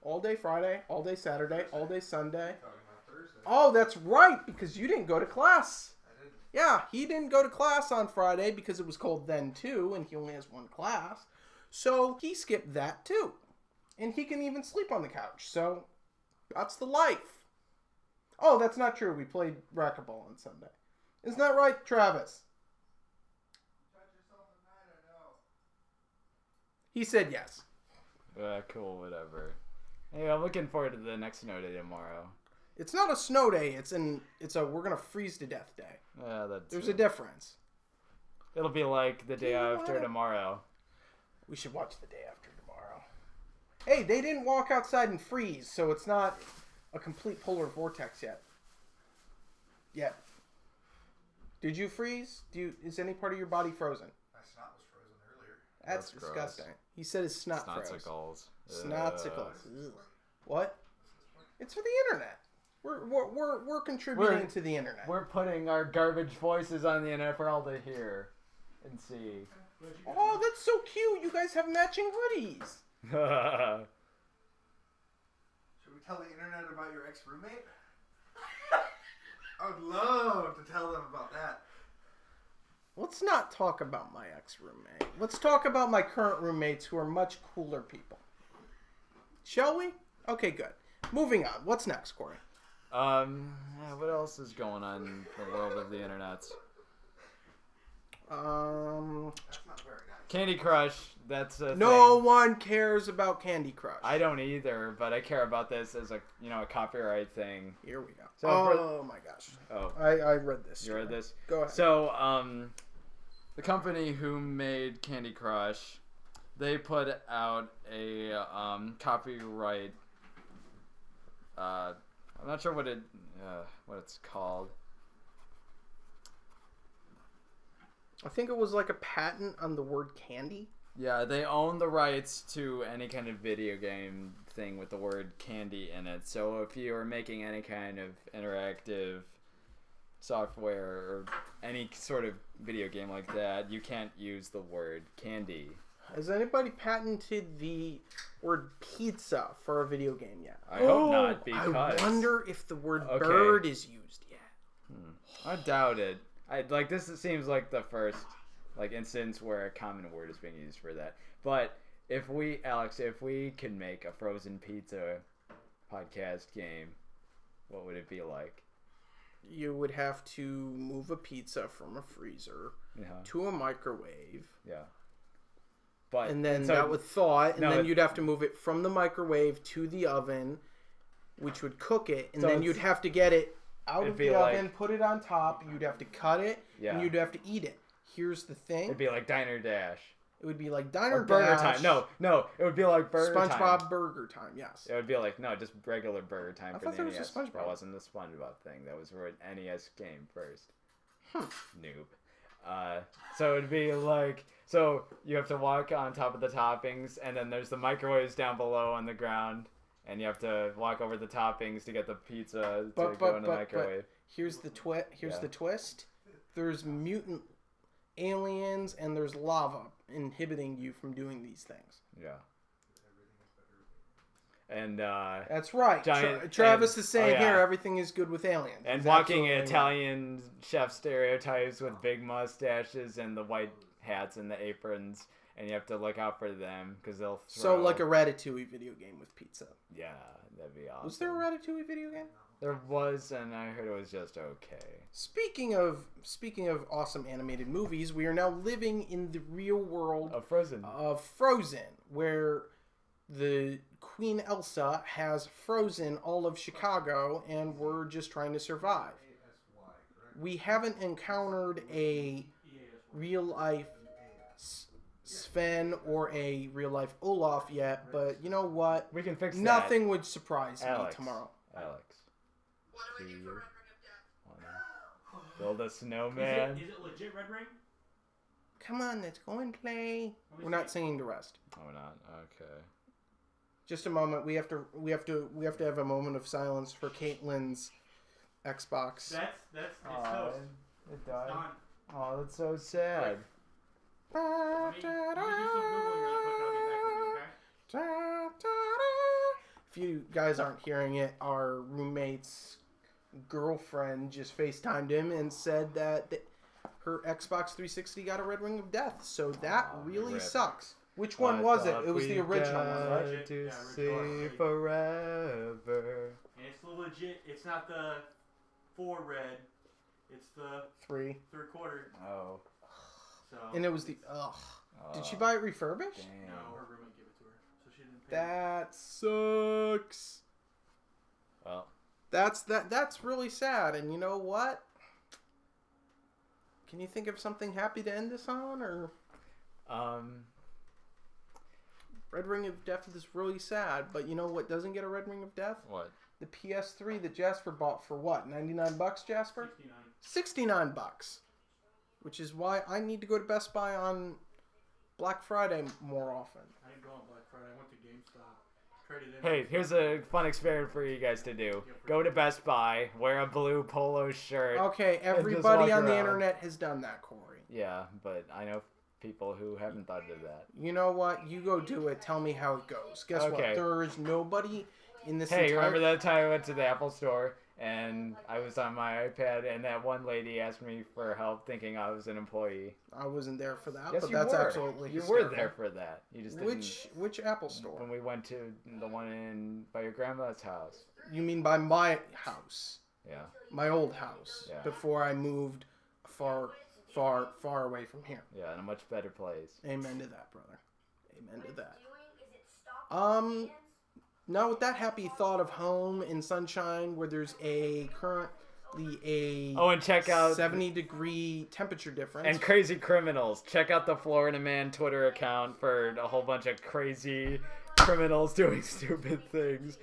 all day Saturday, all day Sunday. Talking about Thursday. Oh, that's right, because you didn't go to class. I didn't. Yeah, he didn't go to class on Friday because it was cold then too, and he only has 1 class. So he skipped that too. And he can even sleep on the couch. So that's the life. Oh, that's not true. We played racquetball on Sunday. Isn't that right, Travis? Touch yourself at night, I know. He said yes. Cool, whatever. Hey, I'm looking forward to the next snow day tomorrow. It's not a snow day. It's a we're gonna freeze to death day. Yeah, that's. There's a difference. It'll be like the day you after wanna- tomorrow. We should watch the day after tomorrow. Hey, they didn't walk outside and freeze, so it's not a complete polar vortex yet. Did you freeze? Is any part of your body frozen? My snot was frozen earlier. That's Gross. disgusting. He said his snot froze. Snotsicles. Snotsicles. Ugh. What? It's for the internet. We're contributing to the internet. We're putting our garbage voices on the internet for all to hear and see. Oh, that's so cute. You guys have matching hoodies. Should we tell the internet about your ex-roommate? I would love to tell them about that. Let's not talk about my ex-roommate. Let's talk about my current roommates who are much cooler people. Shall we? Okay, good. Moving on. What's next, Cory? What else is going on in the world of the internet? That's not very nice. Candy Crush, that's a No thing. one cares about Candy Crush. I don't either, but I care about this as a copyright thing. Here we go. So oh my gosh. Oh, I read this. you read this? Go ahead. So, the company who made Candy Crush, they put out a copyright. I'm not sure what it's called. I think it was like a patent on the word candy. Yeah, they own the rights to any kind of video game thing with the word candy in it. So if you are making any kind of interactive software or any sort of video game like that, you can't use the word candy. Has anybody patented the word pizza for a video game yet? I hope not, because I wonder if the word bird is used yet. I doubt it. This seems like the first instance where a common word is being used for that. But if we can make a frozen pizza podcast game, what would it be like? You would have to move a pizza from a freezer to a microwave. Yeah. And then that would thaw it, and then you'd have to move it from the microwave to the oven, which would cook it, and then you'd have to get it out of the oven, put it on top, you'd have to cut it, and you'd have to eat it. Here's the thing. It'd be like Diner Dash. It would be like Diner Or Burger Dash. Time. No, it would be like Burger Time. SpongeBob Burger Time, yes. It would be like, no, just regular Burger Time for thought the there was a NES. SpongeBob. That wasn't the SpongeBob thing. That was for an NES game first. Noob. So it'd be like, so you have to walk on top of the toppings, and then there's the microwaves down below on the ground, and you have to walk over the toppings to get the pizza to go in the microwave. Here's the the twist. There's mutant aliens and there's lava inhibiting you from doing these things. Yeah. And that's right. Giant, Travis is saying here everything is good with aliens. And walking Italian chef stereotypes with big mustaches and the white hats and the aprons, and you have to look out for them because they'll throw... So like a Ratatouille video game with pizza. Yeah, that'd be awesome. Was there a Ratatouille video game? There was, and I heard it was just okay. Speaking of awesome animated movies, we are now living in the real world of Frozen. Where the Queen Elsa has frozen all of Chicago, and we're just trying to survive. We haven't encountered a real life Sven or a real life Olaf yet, but you know what? We can fix that. Nothing would surprise me tomorrow. Alex. Build a snowman. Is it legit Red Ring? Come on, let's go and play. We're not singing the rest. Oh, we're not. Okay. Just a moment. We have to have a moment of silence for Caitlin's Xbox. That's toast. It died. It's done. Oh, that's so sad. Let me do some Googling really quick. I'll get back with you, okay? If you guys aren't hearing it, our roommate's girlfriend just FaceTimed him and said that her Xbox 360 got a red ring of death. So that really sucks. Which one was it? It was the original one, right? To see forever. And it's legit. It's not the 4 red. It's the 3 3/4. Oh. So. And it was the Did she buy it refurbished? Damn. No, her roommate gave it to her, so she didn't pay. That sucks. Well. That's really sad. And you know what? Can you think of something happy to end this on, or? Red Ring of Death is really sad, but you know what doesn't get a Red Ring of Death? What? The PS3 that Jasper bought for what? $99, Jasper? 69. $69. Which is why I need to go to Best Buy on Black Friday more often. I didn't go on Black Friday. I went to GameStop. Traded in. Hey, here's a fun experiment for you guys to do. Go to Best Buy, wear a blue polo shirt. Okay, everybody on the internet has done that, Cory. Yeah, but I know people who haven't thought of that. You know what? You go do it. Tell me how it goes. Guess what? There is nobody in this entire... remember that time I went to the Apple store and I was on my iPad and that one lady asked me for help thinking I was an employee? I wasn't there for that, yes, but you that's were. absolutely You hysterical. were there for that. You just didn't... Which Apple store? When we went to the one by your grandma's house. You mean by my house? Yeah. My old house. Yeah. Before I moved far away from here. Yeah, in a much better place. Amen to that, brother. Amen to that. Now with that happy thought of home and sunshine, where there's currently a and check out 70-degree temperature difference. And crazy criminals. Check out the Florida Man Twitter account for a whole bunch of crazy criminals doing stupid things.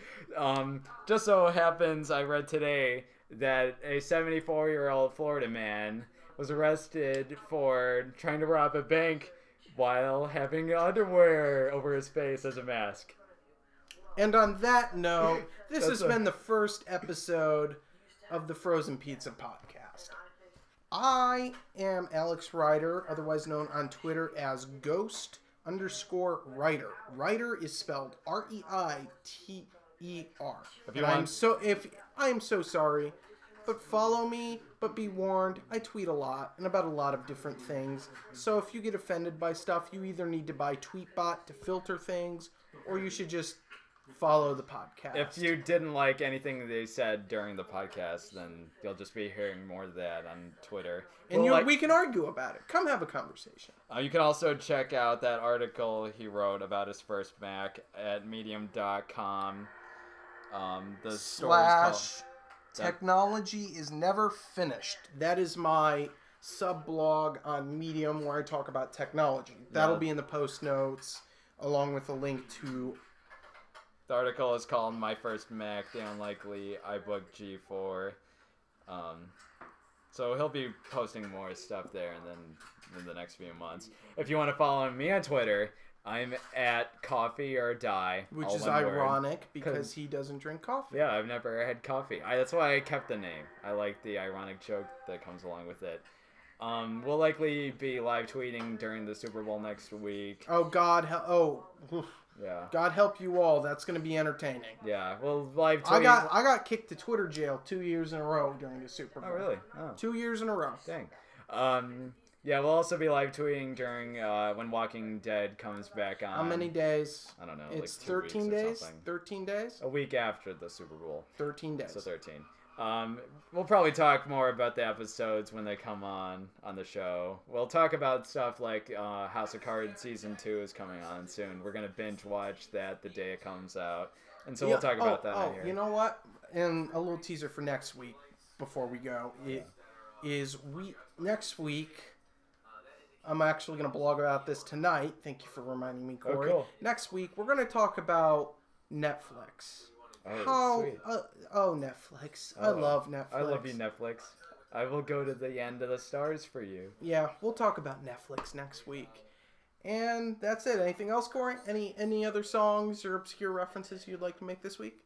Just so happens, I read today that a 74-year-old Florida man was arrested for trying to rob a bank while having underwear over his face as a mask. And on that note, this has been the first episode of the Frozen Pizza Podcast. I am Alex Reiter, otherwise known on Twitter as Ghost_Reiter. Reiter is spelled Reiter. I am so sorry, but follow me, but be warned, I tweet a lot and about a lot of different things. So if you get offended by stuff, you either need to buy Tweetbot to filter things, or you should just follow the podcast. If you didn't like anything they said during the podcast, then you'll just be hearing more of that on Twitter. And we can argue about it. Come have a conversation. You can also check out that article he wrote about his first Mac at medium.com. The / technology is never finished. That is my sub-blog on Medium where I talk about technology. That'll be in the post notes, along with a link to... The article is called My First Mac, The Unlikely iBook G4. So he'll be posting more stuff there and then in the next few months. If you want to follow me on Twitter, I'm at Coffee or Die. Which is ironic because he doesn't drink coffee. Yeah, I've never had coffee. That's why I kept the name. I like the ironic joke that comes along with it. We'll likely be live tweeting during the Super Bowl next week. Oh, God. Yeah. God help you all. That's going to be entertaining. Yeah, we'll live tweet. I got kicked to Twitter jail 2 years in a row during the Super Bowl. Oh, really? Oh. 2 years in a row. Dang. Yeah, we'll also be live tweeting during when Walking Dead comes back on. How many days? I don't know. It's like 2 13 weeks or days? something. 13 days? A week after the Super Bowl. 13 days. So 13. We'll probably talk more about the episodes when they come on the show. We'll talk about stuff like House of Cards Season 2 is coming on soon. We're going to binge watch that the day it comes out. And so we'll talk about that on here. You know what? And a little teaser for next week before we go. Next week, I'm actually going to blog about this tonight. Thank you for reminding me, Cory. Oh, cool. Next week, we're going to talk about Netflix. Sweet. Netflix. I love Netflix. I love you, Netflix. I will go to the end of the stars for you. Yeah, we'll talk about Netflix next week. And that's it. Anything else, Cory? Any other songs or obscure references you'd like to make this week?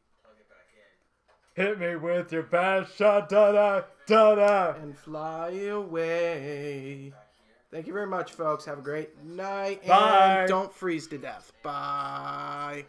Hit me with your best shot, da-da, da-da. And fly away. Thank you very much, folks. Have a great night. Bye. And don't freeze to death. Bye.